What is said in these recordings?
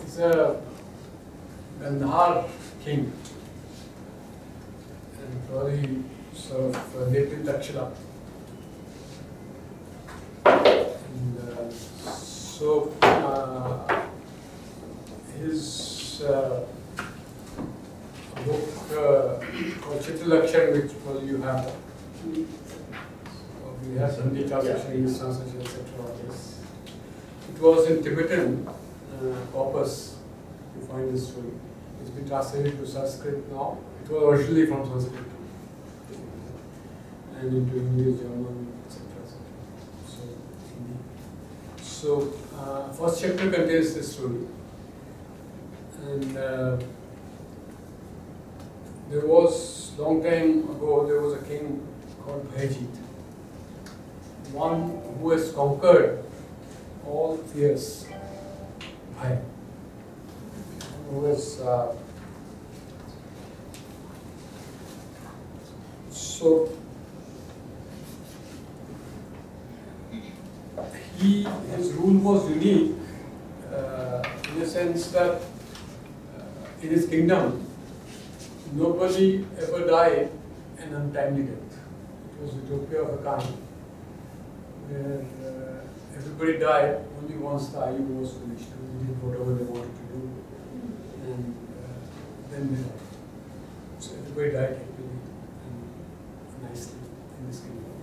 He's a Gandhar king and very sort of native Dakshila. And his book called Chitralakshan, which probably you have. We have Hindi translation, English translation, etc. Yes. It was in Tibetan corpus to find this story. It's been translated to Sanskrit now. It was originally from Sanskrit and into English, German, etc. So, first chapter contains this story. And there was, long time ago, there was a king called Bhaijit, one who has conquered all fears. Bhai. Who has his rule was unique in the sense that in his kingdom nobody ever died an untimely death. It was utopia of a kind where everybody died only once the ayu was finished and they did whatever they wanted to do, and then they died. So everybody died happily and nicely in this kingdom.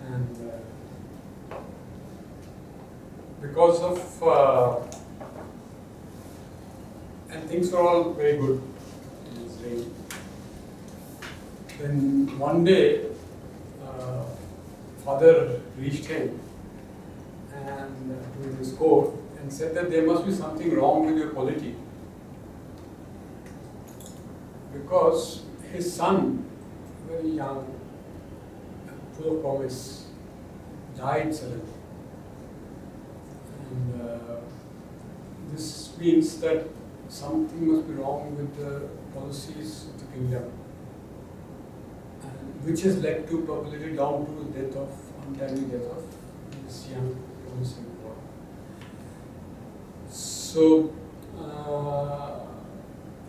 And because of and things were all very good in his reign. Then one day, father reached him and to his court and said that there must be something wrong with your polity, because his son, very young, full of promise, died suddenly. And this means that something must be wrong with the policies of the kingdom, and which has led to probably down to the death of, untimely death of this young promising boy. So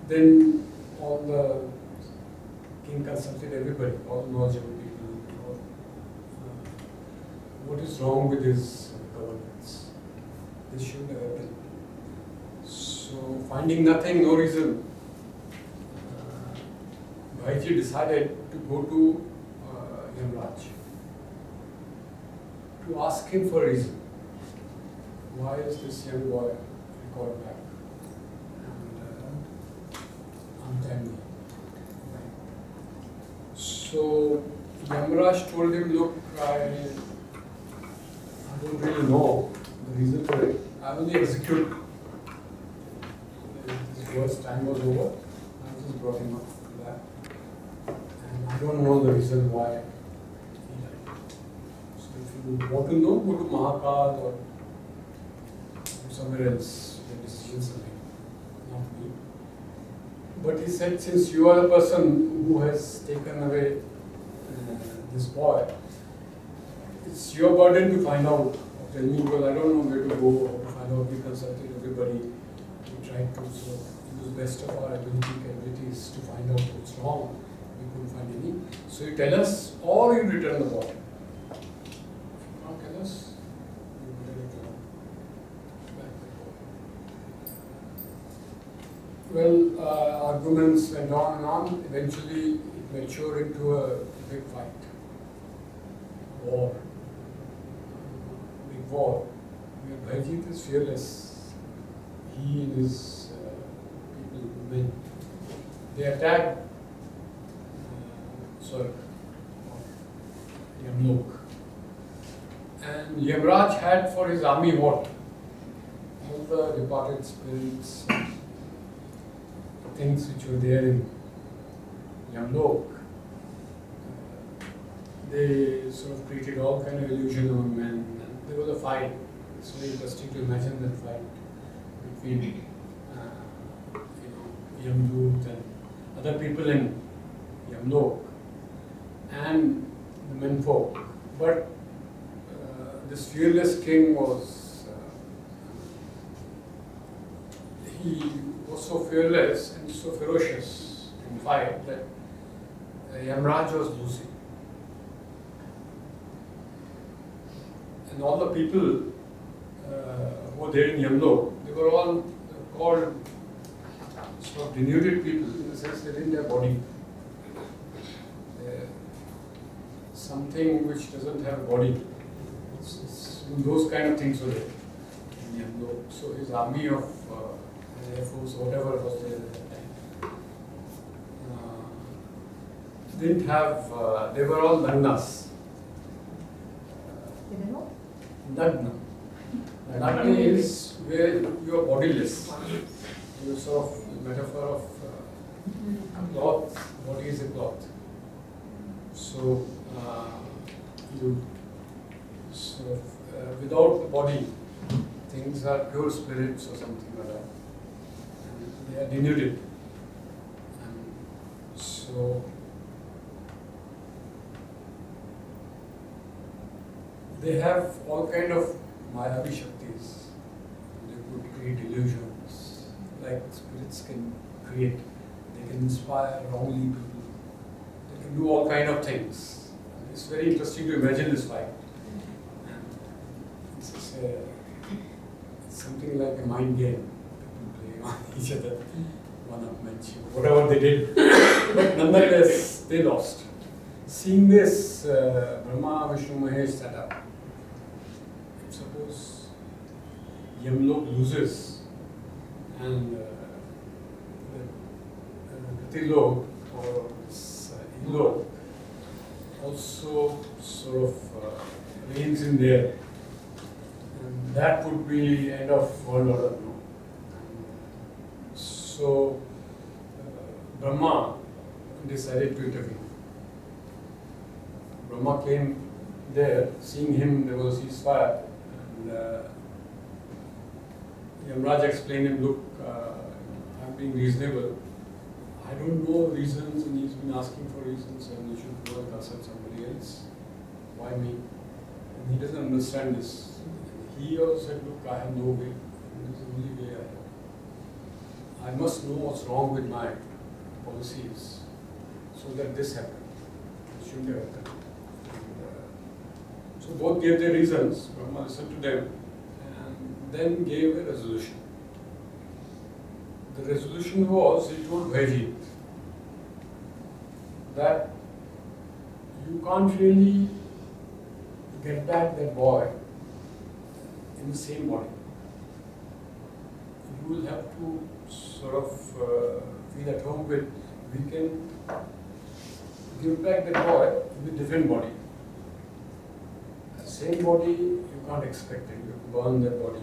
then all the king consulted everybody, all the knowledgeable people, what is wrong with his governance? This shouldn't have happened. So finding nothing, no reason, Bhaiji decided to go to Yamraj to ask him for a reason. Why is this young boy recalled back and untimely? So Yamraj told him, look, I don't really know the reason for it. I only execute. This boy's time was over. I just brought him up to that. And I don't know the reason why he died. So if you want to know, go to Mahakal or somewhere else where decisions are made, not me. But he said, since you are the person who has taken away this boy, it's your burden to find out. Tell me, because I don't know where to go, how to find out. We consulted everybody. We tried to use best of our capabilities to find out what's wrong. We couldn't find any. So you tell us, or you return the boy. If you can't tell us, you return back the boy. Well, arguments went on and on. Eventually, it matured into a big fight. War. War, where Bhaijit is fearless. He and his people, men, they attacked Swarg, Yamlok. And Yamraj had for his army what? All the departed spirits, things which were there in Yamlok. They sort of created all kind of illusion among men. There was a fight. It's very interesting to imagine that fight between Yamdut and other people in Yamlok and the menfolk. But this fearless king was he was so fearless and so ferocious in fight that Yamraj was losing. And all the people who were there in Yamlok, they were all called sort of denuded people in the sense they didn't have body. Something which doesn't have a body. Those kind of things were there in Yamlok. So his army of Air Force, whatever was there at that time, didn't have, they were all nagnas. Nagna. Nagna is where you are bodiless. You sort of metaphor of a cloth, body is a cloth. So you sort of, without the body, things are pure spirits or something like that. And they are denuded. And so they have all kind of Mayavi Shaktis. They could create illusions, like spirits can create. They can inspire wrongly people. They can do all kind of things. It's very interesting to imagine this fight. It's something like a mind game. People play on each other, one-upmanship, whatever they did. But nonetheless, they lost. Seeing this Brahma, Vishnu, Mahesh setup, suppose Yamlok loses and the Gatilok or Ilok also sort of reigns in there. And that would be end of world order. No? So Brahma decided to intervene. Brahma came there, seeing him, there was ceasefire. And Yamraj explained him, look, I'm being reasonable. I don't know reasons, and he's been asking for reasons, and you should go and consult somebody else. Why me? And he doesn't understand this. He also said, look, I have no way. This is the only way I have. I must know what's wrong with my policies so that this happened. It shouldn't have happened. So both gave their reasons. Brahma listened to them and then gave a resolution. The resolution was, he told Bhaiji that you can't really get back that boy in the same body. You will have to sort of feel at home with, we can give back that boy with different body. Same body, you can't expect it. You have to burn that body.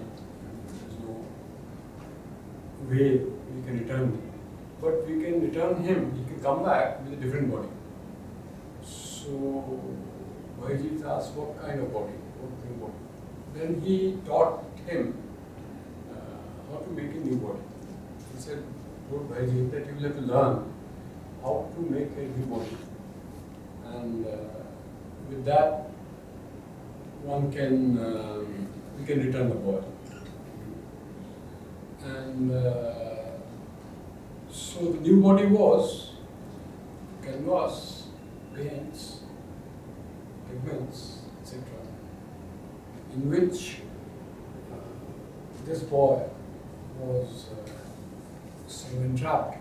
There's no way we can return him. But we can return him, he can come back with a different body. So Bhaiji asked, what kind of body? What new body? Then he taught him how to make a new body. He said, told Bhaiji that you will have to learn how to make a new body. And with that, one can, we can return the boy. And so the new body was canvas, paints, pigments, etc. in which this boy was sort of entrapped.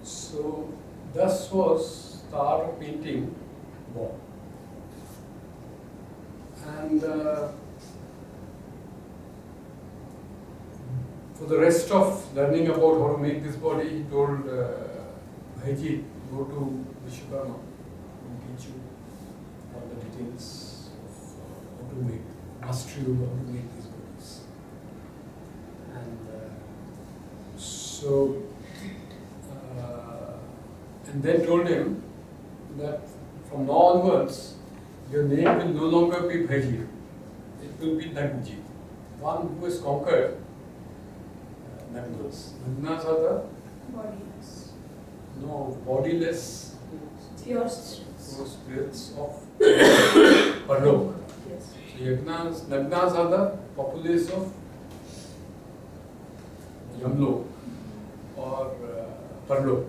So thus was the art of painting born. And for the rest of learning about how to make this body, he told Bhaiji, go to Vishwakarma, he will teach you all the details of how to make, mastery of how to make these bodies. And so, and then told him that from now onwards, your name will no longer be Bhaiji, it will be Nagji, one who has conquered Nagnas. Nagnas are the? Bodiless. No, bodiless. Pure spirits of Parlok. Yes. So Nagnas are the populace of Yamlok or Parlok.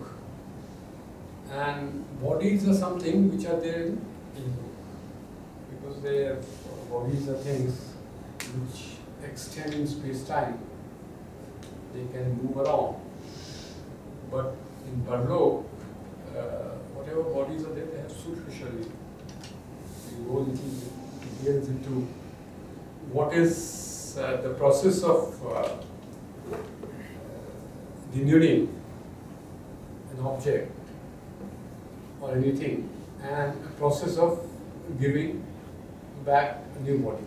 And bodies are something which are there in Indo, because their bodies are things which extend in space-time. They can move around. But in Parlok, whatever bodies are there, they have superficially. We go little details into what is the process of denuding an object or anything, and a process of giving back a new body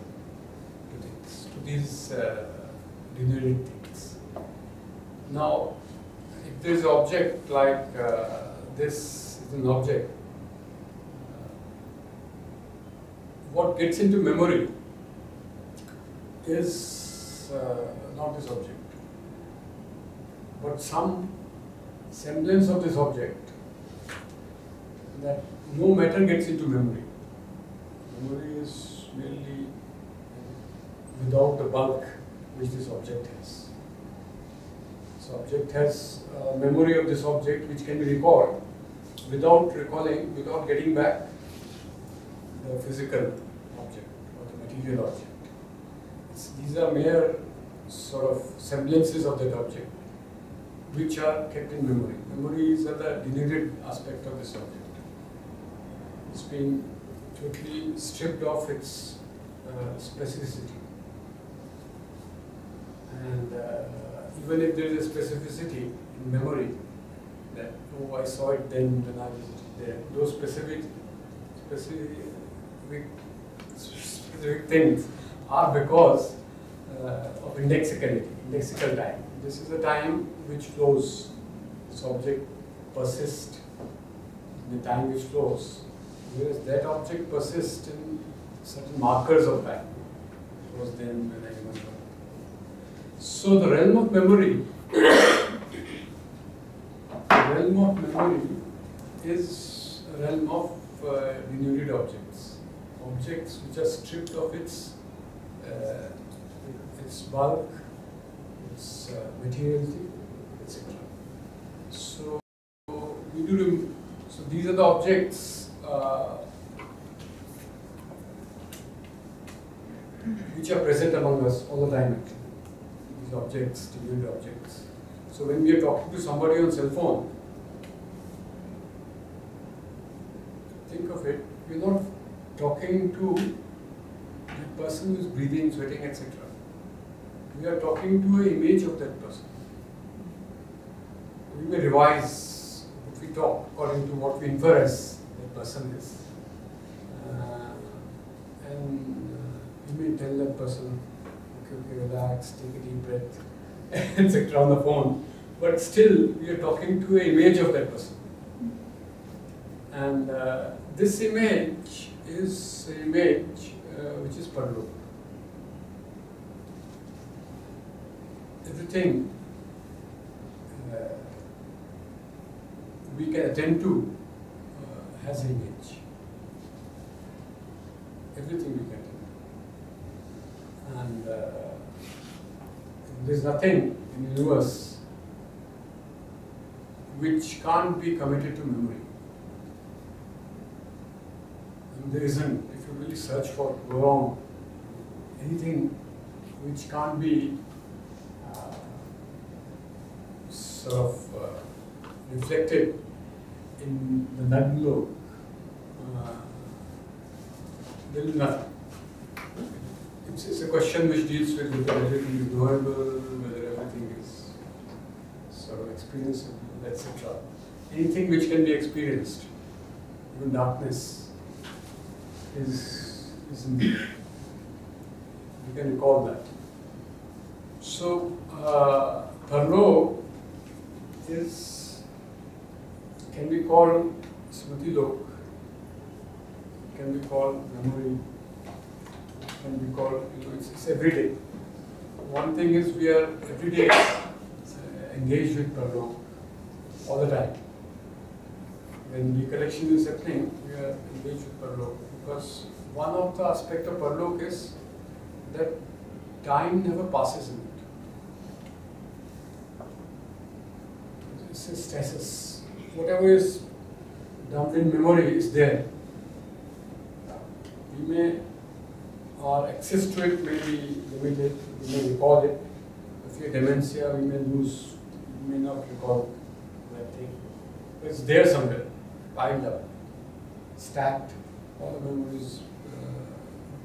to things, to these denuded things. Now, if there is an object like this is an object, what gets into memory is not this object, but some semblance of this object, that no matter gets into memory. Memory is merely without the bulk which this object has. This object has a memory of this object which can be recalled without recalling, without getting back the physical object or the material object. These are mere sort of semblances of that object which are kept in memory. Memory is the denuded aspect of this object. It's been totally stripped of its specificity. And even if there is a specificity in memory, that, oh, I saw it then when I was there, those specific things are because of indexical time. This is a time which flows. This object persists in the time which flows, whereas that object persists in certain markers of time. It was then when I remember. So the realm of memory, is a realm of denuded objects, objects which are stripped of its bulk, its materiality, etc. So we do. So these are the objects which are present among us all the time. Actually, these objects, denuded objects. So when we are talking to somebody on cell phone, think of it. We're not talking to the person who is breathing, sweating, etc. We are talking to an image of that person. We may revise what we talk according to what we infer as that person is. And we may tell that person, okay, relax, take a deep breath, etc. on the phone. But still, we are talking to an image of that person. And this image is an image which is Parlok. Everything we can attend to has an image. Everything we can attend to. And there is nothing in the universe which can't be committed to memory. And there isn't, if you really search for, go wrong, anything which can't be sort of reflected in the Navjyoti, there is nothing. It's a question which deals with whether everything is knowable, whether everything is sort of experienceable, etc. Anything which can be experienced, even darkness, is in there. You can recall that. So, Parlok can be called Smriti Lok, can be called memory, can be called, it's every day. One thing is we are every day engaged with Parlok all the time. When recollection is happening, we are engaged with Parlok, because one of the aspects of Parlok is that time never passes in it. stasis. Whatever is dumped in memory is there. We may, our access to it may be limited, we may recall it. If you have dementia, we may lose, we may not recall that thing. But it's there somewhere, piled up, stacked, all the memories,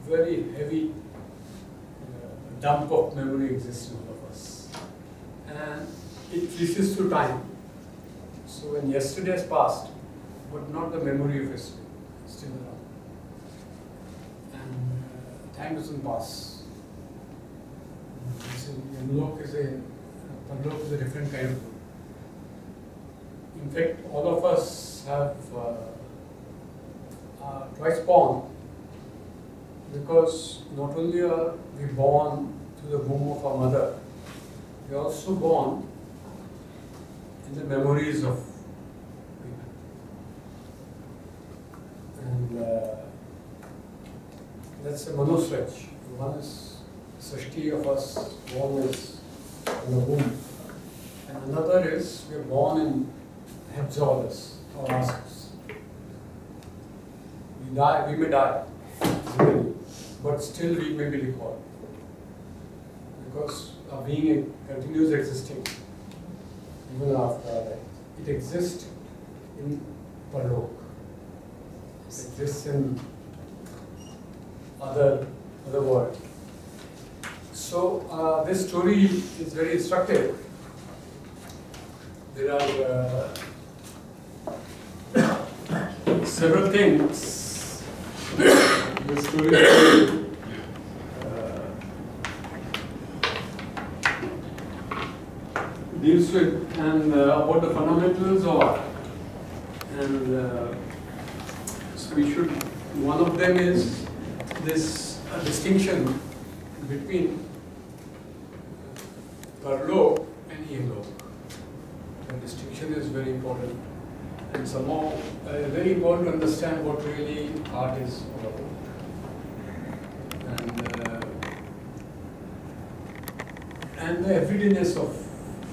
very heavy dump of memory exists in all of us. And it reaches to time. So when yesterday has passed, but not the memory of yesterday, still around. And time doesn't pass. Parlok is a different kind of book. In fact, all of us have are twice born, because not only are we born through the womb of our mother, we are also born in the memories of people. And that's a manusrach. One is Srishti of us born as in the womb, and another is we are born in Hebzolus or asks. We die, we may die, really, but still we may be recalled. Because our being continues existing even after our death. It exists in Parlok. It exists in other world. So this story is very instructive. There are several things the story deals with, and about the fundamentals of art. And so we should, one of them is this distinction between Parlok and Ihlok. The distinction is very important, and somehow very important to understand what really art is all about. And the everydayness of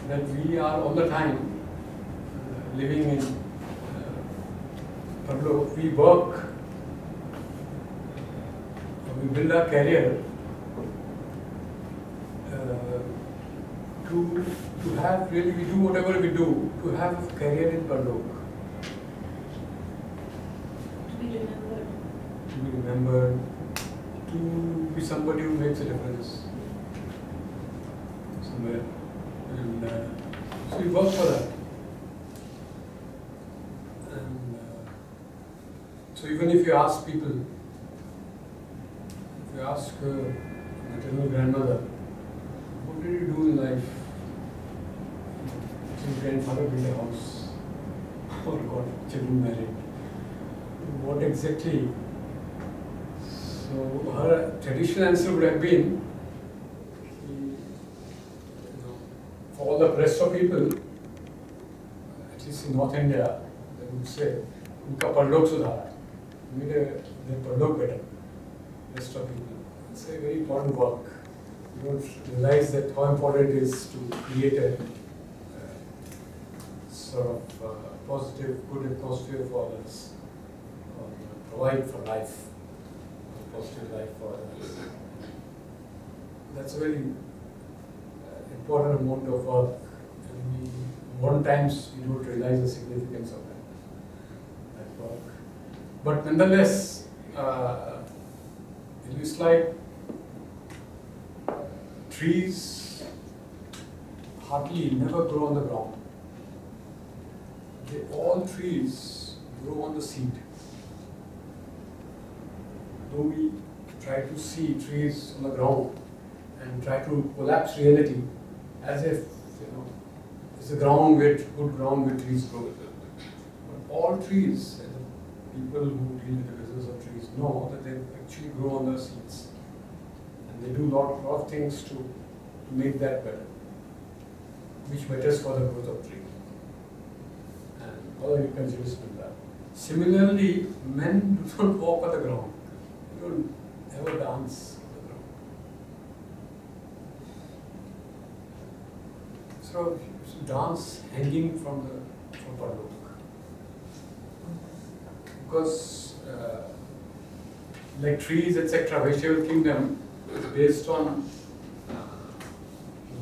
that we are all the time living in Parlok. We work, we build our career to have, really we do whatever we do to have a career in Parlok. To be remembered. To be remembered, to be somebody who makes a difference somewhere. And so we work for that. And so even if you ask people, if you ask maternal grandmother, what did you do in life? Your grandfather built a house or got children married. What exactly? So her traditional answer would have been, for all the rest of people, at least in North India, they would say, "Unka Parlok sudhara." Made their Parlok better. Rest of people. It's a very important work. You don't realize that how important it is to create a sort of positive, good atmosphere for others, or provide for life, a positive life for others. That's a very important amount of work, and modern times we don't realize the significance of that work. But nonetheless, it's like trees hardly never grow on the ground. All trees grow on the seed. Though we try to see trees on the ground and try to collapse reality as if, it's a ground with good ground where trees grow. But all trees, and the people who deal with the business of trees know that they actually grow on the seeds. And they do a lot of things to make that better, which matters for the growth of tree. And all agriculturists do that. Similarly, men do not walk on the ground. They don't ever dance on the ground. So sort of dance hanging from Parlok. Because like trees, etc., vegetable kingdom is based on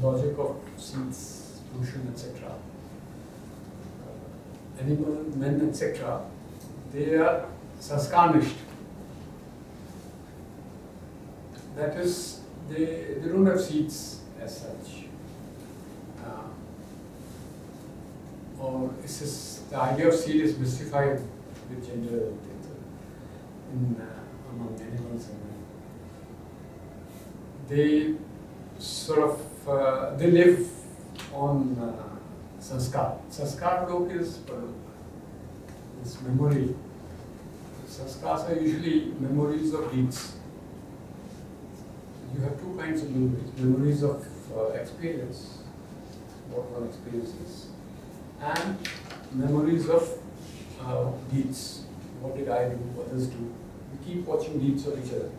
logic of seeds, pollution, etc. Animal, men, etc., they are saskarnished. That is, they don't have seeds as such. Or it's just, the idea of seed is mystified with gender among animals and men. They sort of, they live on sanskar. Sanskar lok is memory. Sanskars are usually memories of deeds. You have two kinds of memories. Memories of experience, what one experiences, and memories of deeds. What did I do? Others do? We keep watching deeds of each other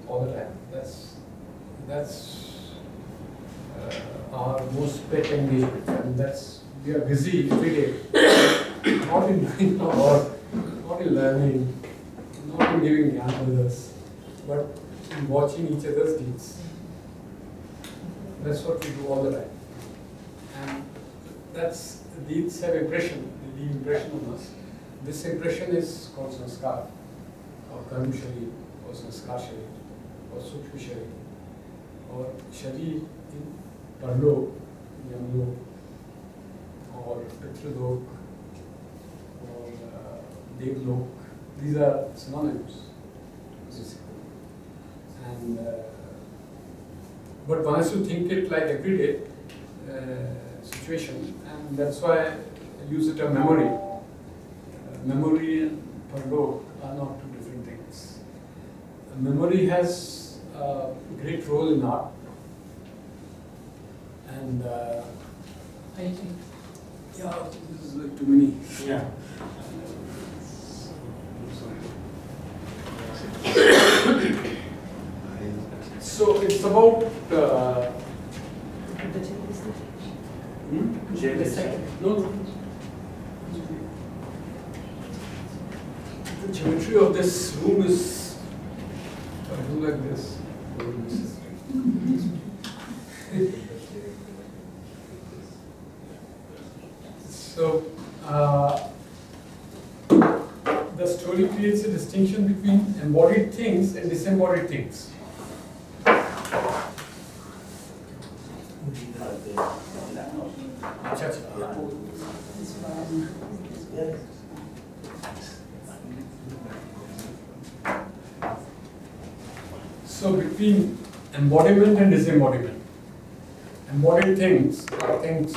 all the time. That's our most pet engagement, and we are busy every day, not in doing our work, not in learning, not in giving jnana to others, but in watching each other's deeds. That's what we do all the time. And deeds have impression, they leave impression on us. This impression is called sanskar, or karma sharir, or sanskar sharir, or sukshma sharir, or sharir in parlok, yamlok, or pitralok, or devlok. These are synonyms. And but one has to think it like everyday situation, and that's why I use the term memory. Memory and parlok are not two different things. Memory has a great role in art, and yeah, this is like too many. Yeah. So it's about no. The geometry of this room is like this. So the story creates a distinction between embodied things and disembodied things. So between embodiment and disembodiment. Embodied things are things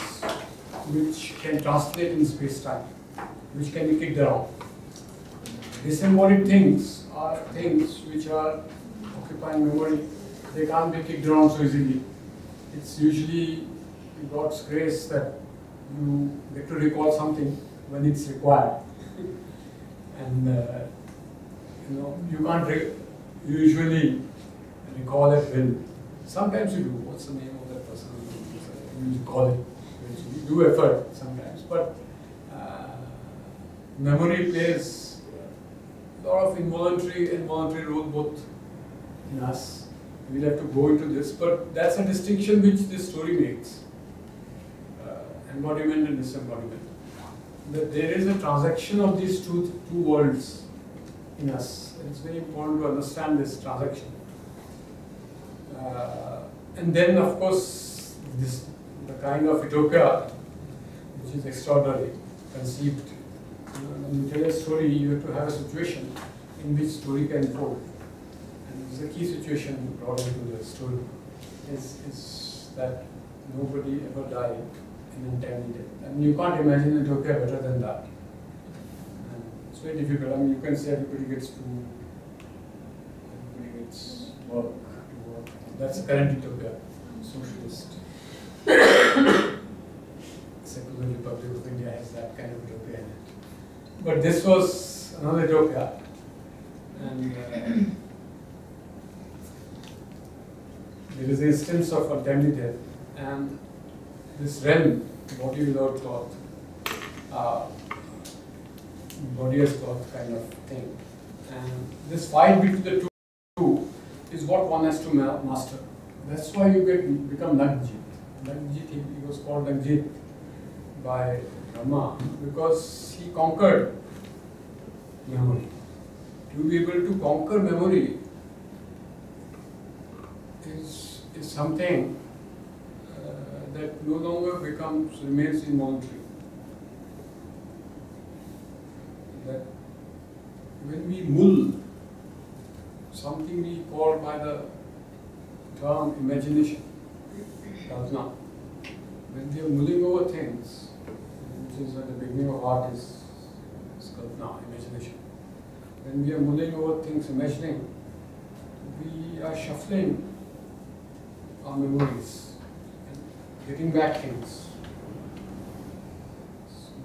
which can translate in space-time, which can be kicked around. Disembodied things are things which are occupying memory. They can't be kicked around so easily. It's usually God's grace that you get to recall something when it's required. And you can't usually recall at will. Sometimes you do. What's the name of that person? You recall it. You do effort sometimes, but memory plays a lot of involuntary and voluntary role both in us. We'll have to go into this, but that's a distinction which this story makes. Embodiment and disembodiment. That there is a transaction of these two worlds in us. It's very important to understand this transaction. And then, of course, the kind of utopia which is extraordinary, conceived. When you tell a story, you have to have a situation in which story can unfold. And the key situation brought into the story is that nobody ever died in untimely death. And you can't imagine utopia better than that. And it's very difficult. I mean, you can say everybody gets food, everybody gets work to work. That's the current utopia, socialist. Secular Republic of India has that kind of utopia in it. But this was another utopia. And there is an instance of untimely death. And this realm, body without cloth, body as cloth kind of thing. And this fight between the two is what one has to master. That's why you become Navjyoti. Navjyoti, he was called Navjyoti by Brahma because he conquered memory. To be able to conquer memory is something that no longer remains involuntary. That when we mull something we call by the term imagination, kalpana, when we are mulling over things, which is at the beginning of art is kalpana, imagination. When we are mulling over things, imagining, we are shuffling our memories, and getting back things.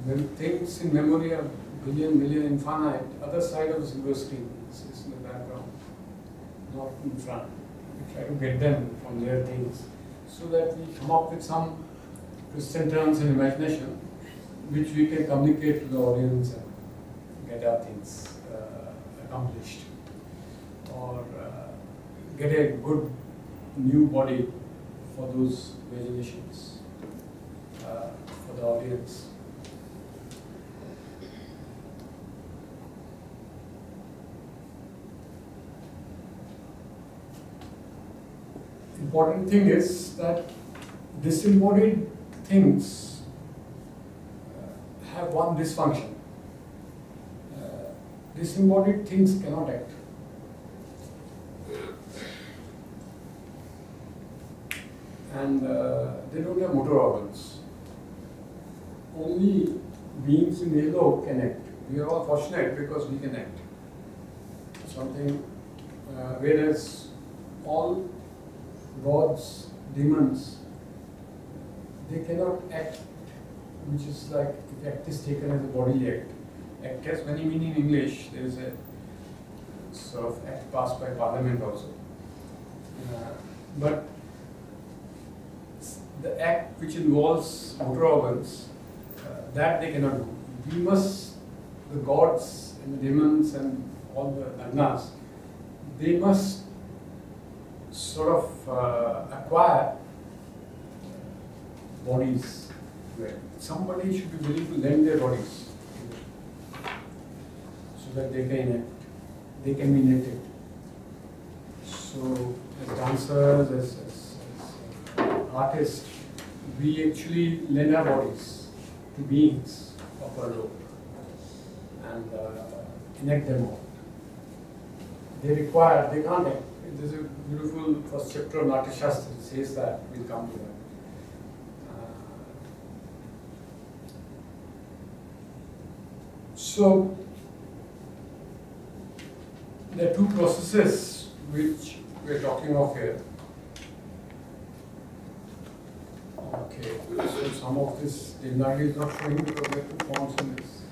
When things in memory are billion, million, infinite, other side of the silver screen is in the background, not in front. We try to get them from their things so that we come up with some twists and turns in imagination which we can communicate to the audience and get our things accomplished, or get a good new body for those imaginations for the audience. Important thing is that disembodied things have one dysfunction. Disembodied things cannot act. And they don't have motor organs. Only beings in halo can act. We are all fortunate because we can act. Something, whereas all gods, demons, they cannot act, which is like if act is taken as a bodily act. Act has many meaning in English. There is a sort of act passed by Parliament also. But the act which involves motor organs, that they cannot do. We must, the gods and the demons and all the nagnas, they must sort of acquire bodies. Somebody should be willing to lend their bodies so that they can be naked. So as dancers, as artists, we actually lend our bodies to beings of our lobe and connect them all. They can't act. There's a beautiful first chapter of Natya Shastra that says that. We'll come to that. So there are two processes which we're talking of here. Okay, so some of this Devanagi is not showing because there are two forms in this.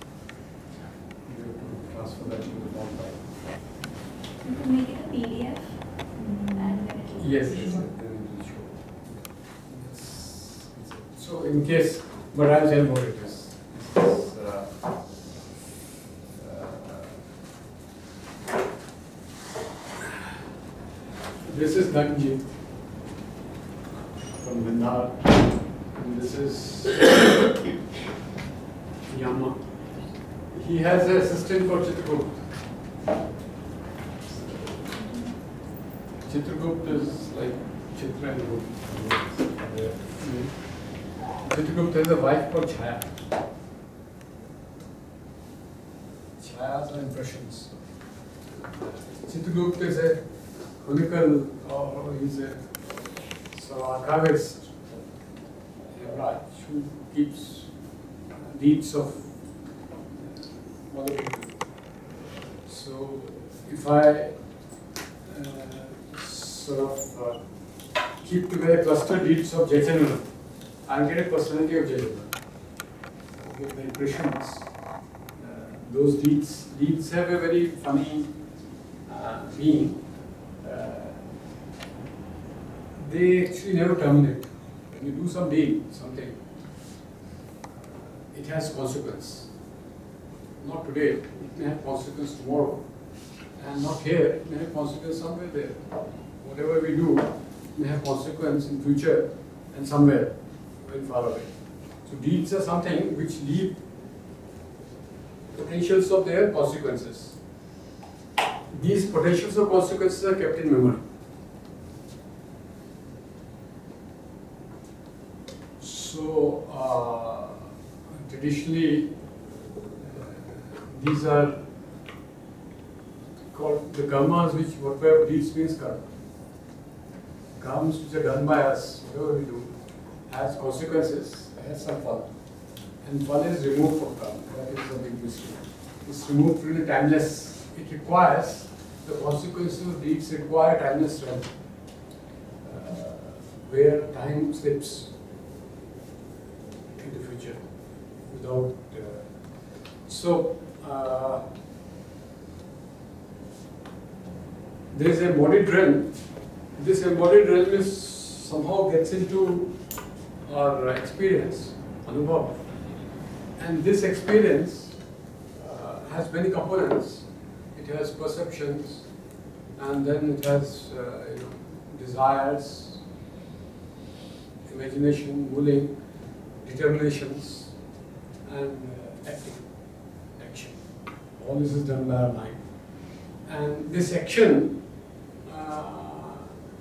We have to transfer that to the form file. You can make it a PDF and then it will Yes, yes, then it will show. Yes. So in case, but I'll tell what it is. This is Navjyoti from Vindar, and this is Yama. He has an assistant called Chitragupta. Chitragupta is like Chitra and Gupta. Chitragupta has a wife called Chaya. Chayas are impressions. Chitragupta is a chronicle, or he's a archivist, who keeps deeds of other people. So if I sort of keep together cluster deeds of Jayachandran, I'll get a personality of Jayachandran. Okay, the impressions, those deeds have a very funny being. They actually never terminate. when you do some deed, something, it has consequence. Not today, it may have consequence tomorrow. And not here, it may have consequence somewhere there. Whatever we do may have consequence in future and somewhere very far away. So deeds are something which leave potentials of their consequences. These potentials of consequences are kept in memory. So traditionally, these are called the karmas, which whatever deeds means karma. Karmas which are done by us, whatever we do, has consequences, has some fun. And fun is removed from karma. That is the big mystery. It's removed really timeless. It requires, the consequences of deeds require timeless strength, where time slips in the future without. There is a embodied realm. This embodied realm is somehow gets into our experience, anubhav, and this experience has many components. It has perceptions, and then it has desires, imagination, willing, determinations, and action. All this is done by our mind, and this action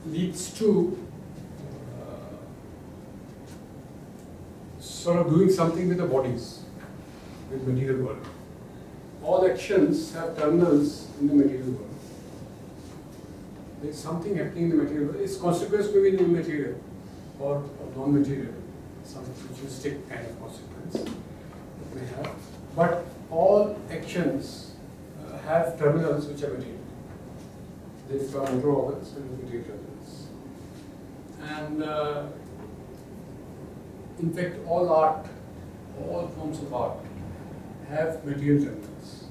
leads to sort of doing something with the bodies, with material world. All actions have terminals in the material world. There is something happening in the material world. Its consequence may be immaterial or non-material, some futuristic kind of consequence it may have. But all actions have terminals which are material. They become motor organs and material terminals. And in fact, all art, all forms of art have material terminals.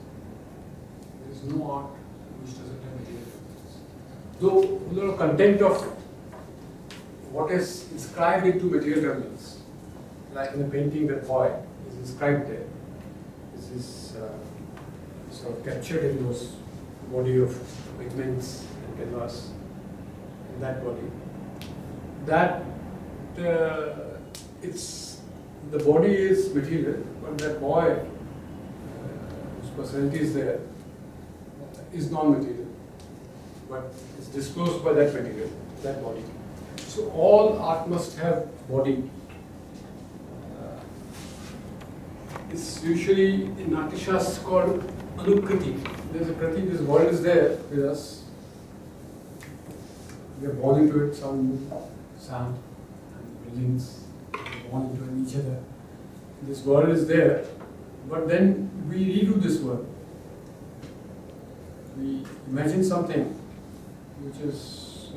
There is no art which doesn't have material terminals. Though the content of what is inscribed into material terminals, like in a painting, that boy is inscribed there. This is sort of captured in those body of pigments and canvas, in that body. That it's the body is material, but that boy whose personality is there is non-material, but it's disclosed by that material, that body. So all art must have body. It's usually in Natishas called Anukriti. There's a kriti, this world is there with us. We are born into it, sound, and buildings, we are born into each other. This world is there, but then we redo this world. We imagine something which is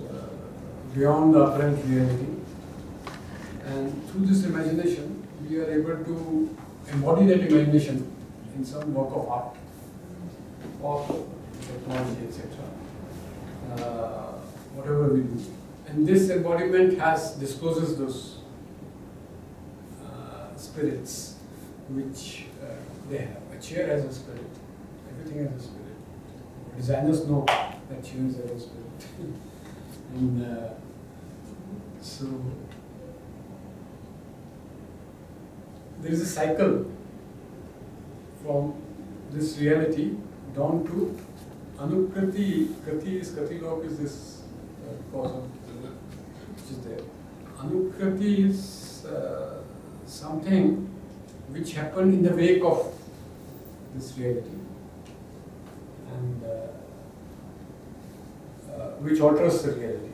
beyond the apparent reality, and through this imagination, we are able to embody that imagination in some work of art or technology, etc. Whatever we do. And this embodiment discloses those spirits which they have. A chair has a spirit, everything has a spirit. Designers know that chairs have a spirit. And so there is a cycle from this reality down to Anukriti. Kriti is Kratilok is this cause of which is there. Anukriti is something which happened in the wake of this reality, and which alters the reality.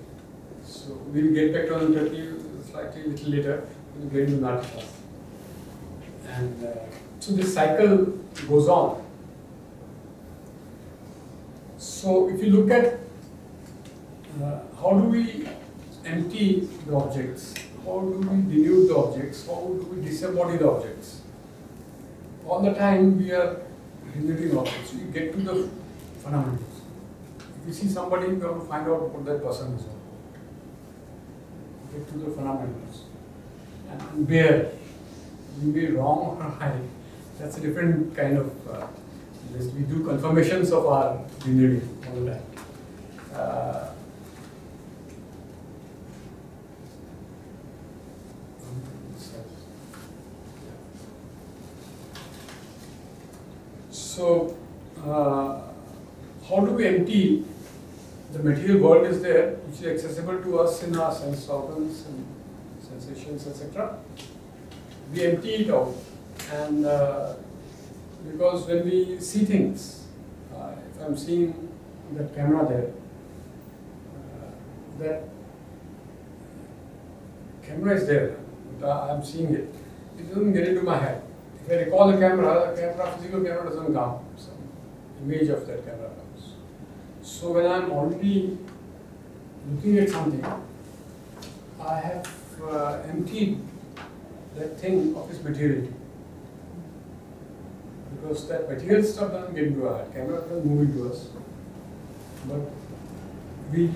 So we'll get back to Anukriti slightly a little later. We'll get into Natishas. And so this cycle goes on. So if you look at how do we empty the objects, how do we denude the objects, how do we disembody the objects? All the time we are denuding objects. We get to the fundamentals. If you see somebody, we have to find out what that person is. Get to the fundamentals. and bare. You may be wrong or right. That's a different kind of list. We do confirmations of our divinity all the time. So, how do we empty the material world is there, which is accessible to us in our sense organs and sensations, etc. We empty it out, and because when we see things, if I'm seeing that camera there, that camera is there, but I'm seeing it. It doesn't get into my head. If I recall the camera, physical camera doesn't come. Some image of that camera comes. So when I'm already looking at something, I have emptied that thing of its materiality. Because that material stuff doesn't get into our head. Camera doesn't move into us. But we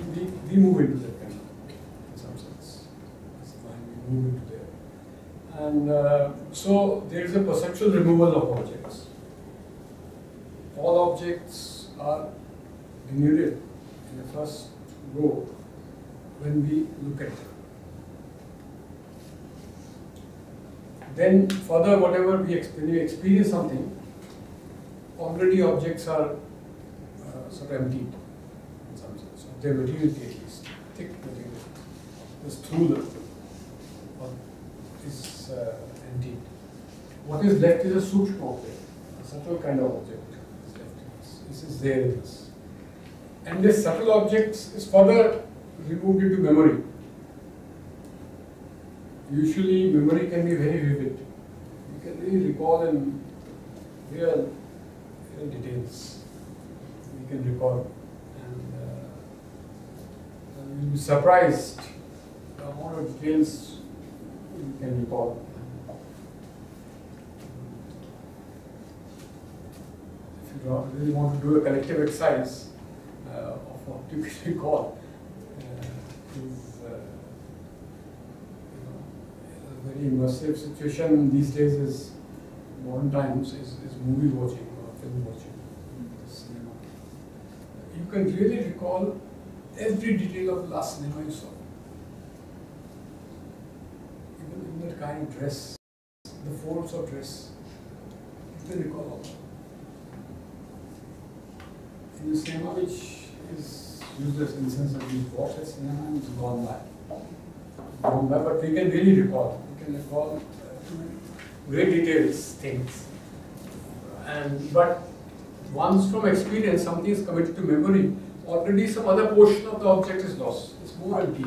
move into that camera in some sense. That's the mind, we move into there. And so there is a perceptual removal of objects. All objects are denuded in the first row when we look at them. Then further, whatever we experience something, already objects are sort of emptied in some sense, of their materiality at least, thick material. The sthula is emptied. What is left is a sukshma object, a subtle kind of object is left in us. This is there in us. And this subtle object is further removed into memory. Usually memory can be very vivid. You can really recall in real details. You can recall, and you'll be surprised the amount of details you can recall. If you really want to do a collective exercise of what you can recall, is a very immersive situation these days is modern times is movie watching or film watching, cinema. You can really recall every detail of the last cinema you saw. Even in that kind of dress, the folds of dress, you can recall all that. In the cinema, which is useless in the sense that we watch a cinema and it's gone by. But we can really recall. We can recall great details, things. But once from experience something is committed to memory, already some other portion of the object is lost. It's more empty.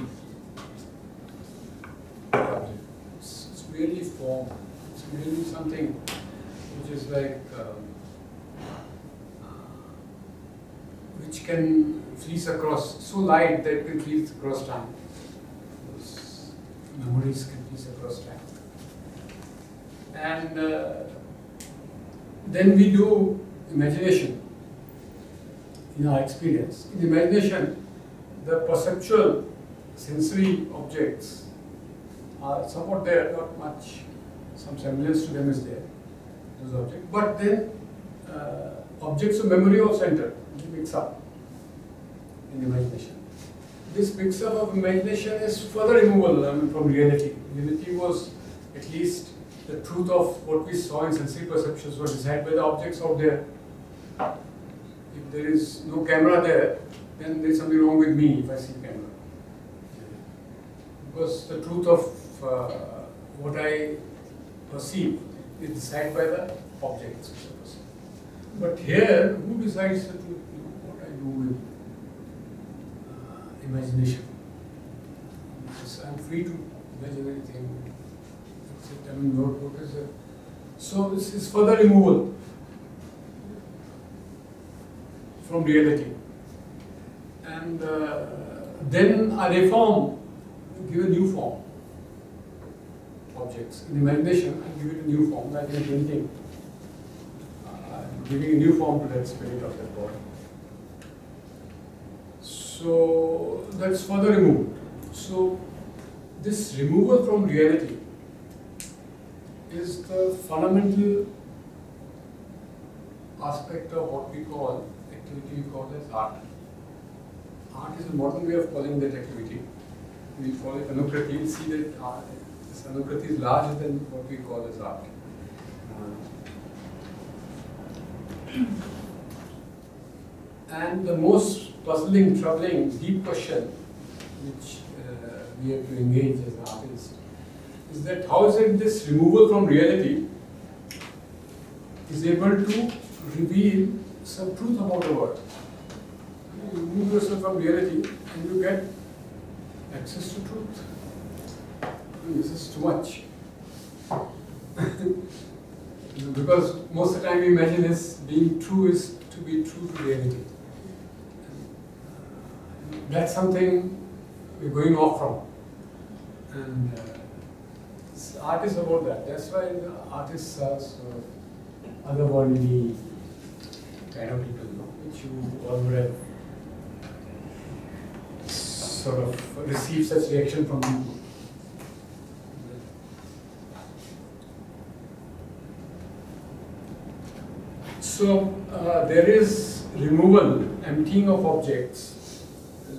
It's really form. It's really something which is like which can fleece across, so light that it can fleece across time. Those memories can fleece across time. And then we do imagination in our experience. In imagination, the perceptual sensory objects are somewhat there, not much, some semblance to them is there, those objects. But then objects of memory also enter, they mix up in imagination. This mix-up of imagination is further removal from reality. Reality was at least the truth of what we saw in sensory perceptions was decided by the objects out there. If there is no camera there, then there is something wrong with me if I see camera. Because the truth of what I perceive is decided by the objects. But here, who decides the truth? What I do with imagination? I am free to imagine anything. I mean, what is it? So this is further removal from reality. And then I reform, give a new form. Objects. In imagination, I give it a new form, like in a painting. I'm giving a new form to that spirit of that body. So that's further removed. So this removal from reality is the fundamental aspect of what we call, activity we call as art. Art is a modern way of calling that activity. We call it anukriti. You'll see that this anukriti is larger than what we call as art. And the most puzzling, troubling, deep question which we have to engage as an artist is that how is it this removal from reality is able to reveal some truth about the world. You remove yourself from reality and you get access to truth. This is too much. Because most of the time we imagine is being true is to be true to reality. That's something we're going off from. And art is about that. That's why the artists are sort of otherworldly kind of people, which you all would have sort of received such reaction from people. So there is removal, emptying of objects,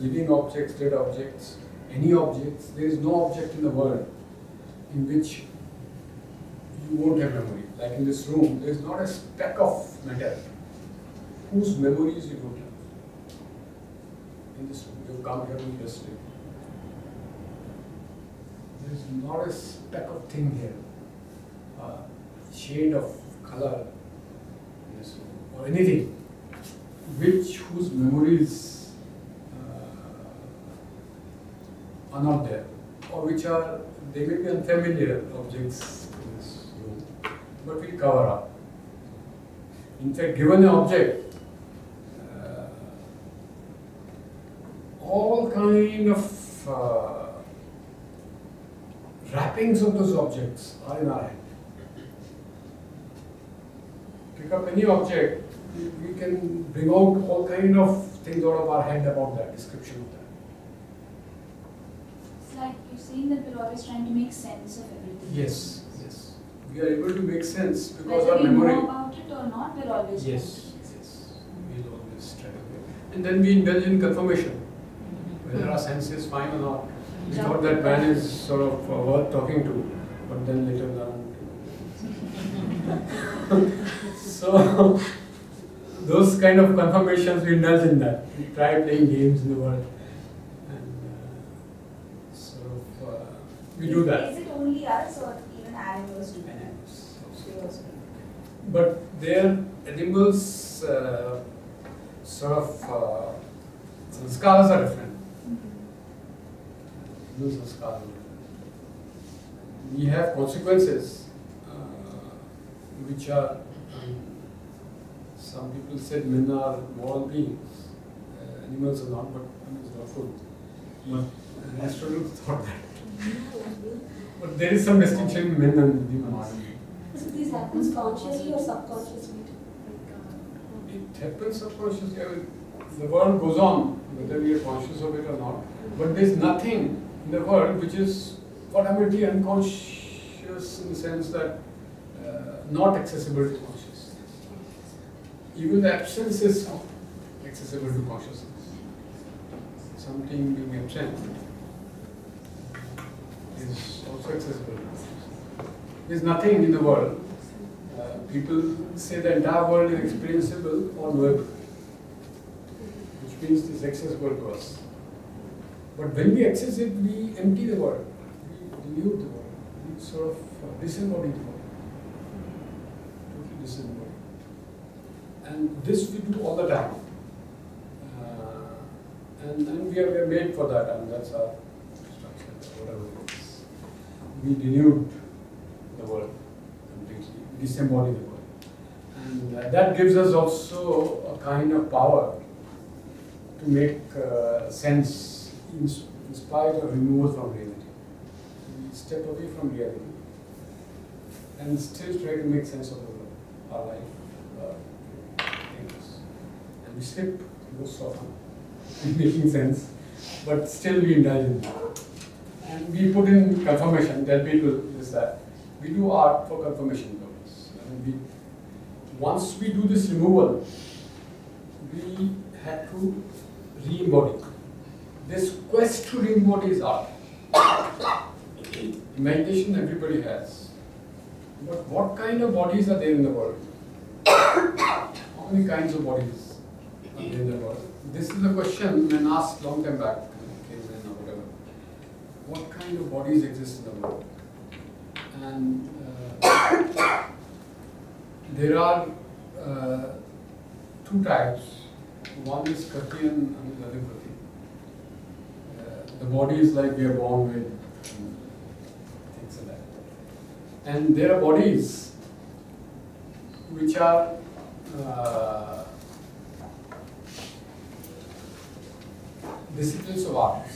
living objects, dead objects, any objects. There is no object in the world in which you won't have memory. Like in this room, there is not a speck of matter whose memories you don't have. In this room, you come here and just live. There is not a speck of thing here, a shade of color in this room, or anything whose memories are not there, or which are, they may be unfamiliar objects in this room, but we cover up. In fact, given an object, all kind of wrappings of those objects are in our hand. Pick up any object, we can bring out all kind of things out of our head about that, description of that. It's like you're saying that we're always trying to make sense of everything. Yes, yes. We are able to make sense because whether our memory. Whether we know about it or not, we're always yes, yes. We'll always try to make. And then we indulge in confirmation, whether our sense is fine or not. We thought that man is sort of worth talking to, but then later learned. So those kind of confirmations we indulge in that. We try playing games in the world, and sort of we do that. Is it only us or even animals do that? Animals also. But their animals sort of sanskaras are different. Those sanskaras are different. We have consequences which are. Some people said men are moral beings, animals are not, but animals are food. But Aristotle thought that. But there is some distinction in men and women. So this happens consciously or subconsciously? It happens subconsciously. I mean, the world goes on, whether we are conscious of it or not. But there is nothing in the world which is fundamentally unconscious in the sense that not accessible to consciousness. Even the absence is accessible to consciousness. Something being absent is also accessible to consciousness. There is nothing in the world. People say the entire world is experienceable or knowable, which means it is accessible to us. But when we access it, we empty the world, we dilute the world, we sort of disembody the world, totally disembody. And this we do all the time. And we are made for that, and that's our structure, whatever it is. We denude the world completely, disembody the world. And that gives us also a kind of power to make sense in spite of removal from reality. We step away from reality and still try to make sense of the world, our life. We slip most often in making sense, but still we indulge in that. And we put in confirmation, tell people this, that. we do art for confirmation purpose. Once we do this removal, we had to re-embody. This quest to re-embody is art. Imagination everybody has. But what kind of bodies are there in the world? How many kinds of bodies are there in the world? This is a question when asked long time back, or whatever. What kind of bodies exist in the world? And there are two types. One is Katian and the other Kati. The body is like we are born with, things like that. And there are bodies which are disciplines of art.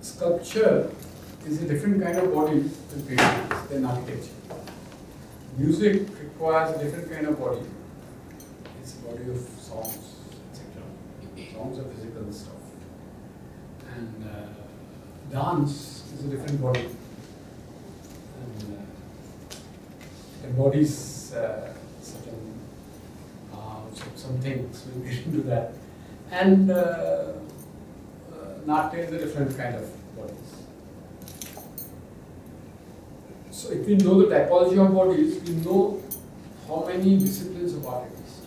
Sculpture is a different kind of body than painting, than architecture. Music requires a different kind of body. It's a body of songs, etc. Songs are physical stuff. And dance is a different body. And embodies certain some things. We'll get into that. And Natya is a different kind of bodies. So if we know the typology of bodies, we know how many disciplines of art exist.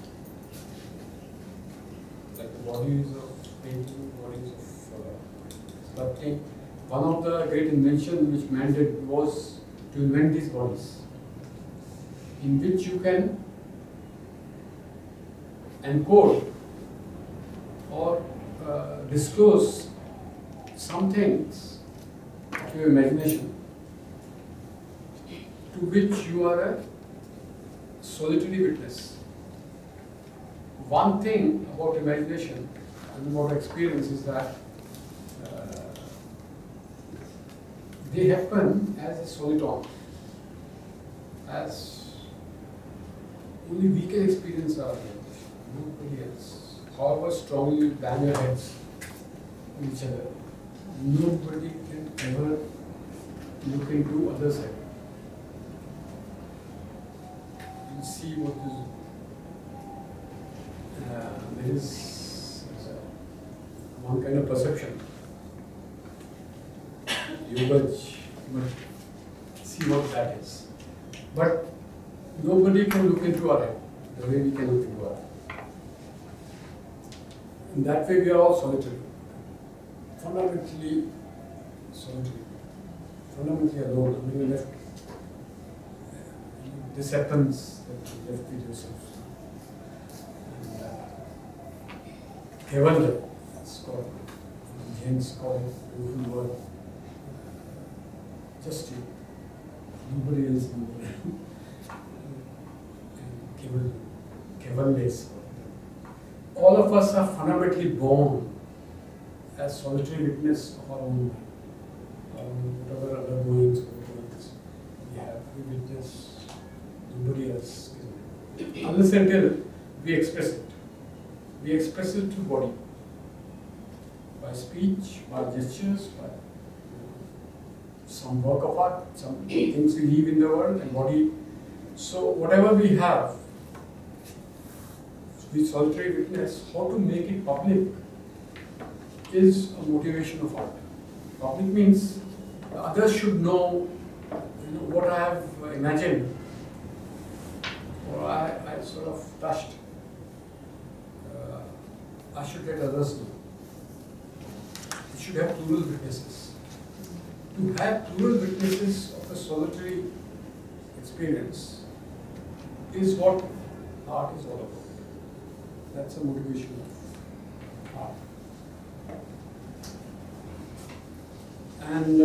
Like the bodies of painting, bodies of sculpting. One of the great inventions which man did was to invent these bodies, in which you can encode or disclose some things to your imagination, to which you are a solitary witness. One thing about imagination and about experience is that they happen as a soliton, as only we can experience our imagination, nobody else. However strongly you bang your heads on each other, nobody can ever look into other side and see what is. There is one kind of perception. You but see what that is. But nobody can look into our head the way we can look into our head. In that way, we are all solitary. Fundamentally solitary. Fundamentally alone. I mean, you're left. This happens that you're left with yourself. And Kevala, it's called. James called it beautiful word. Just you. Nobody else. Kevala. All of us are fundamentally born as solitary witness of our own mind. Whatever other goings we have, we witness, nobody else. Unless until we express it. We express it through body. By speech, by gestures, by some work of art, some things we leave in the world, and body. So whatever we have, we solitary witness, how to make it public is a motivation of art. Public means others should know, what I have imagined, or I sort of touched. I should let others know. We should have plural witnesses. To have plural witnesses of a solitary experience is what art is all about. That's a motivation of art. And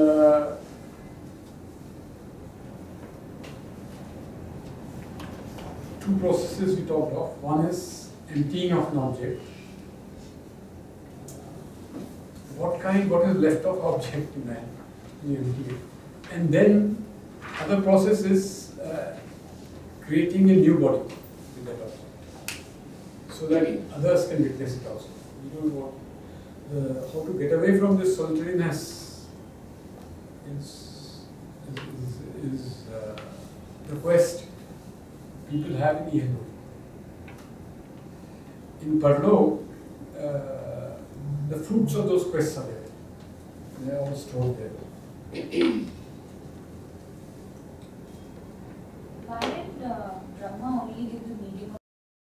two processes we talked of. One is emptying of an object. What is left of object in man? You empty it. And then other process is creating a new body with that object, so that others can witness it also. You don't want how to get away from this solitariness is the quest people have in ELO. In Parlo, the fruits of those quests are there. They are all stored there.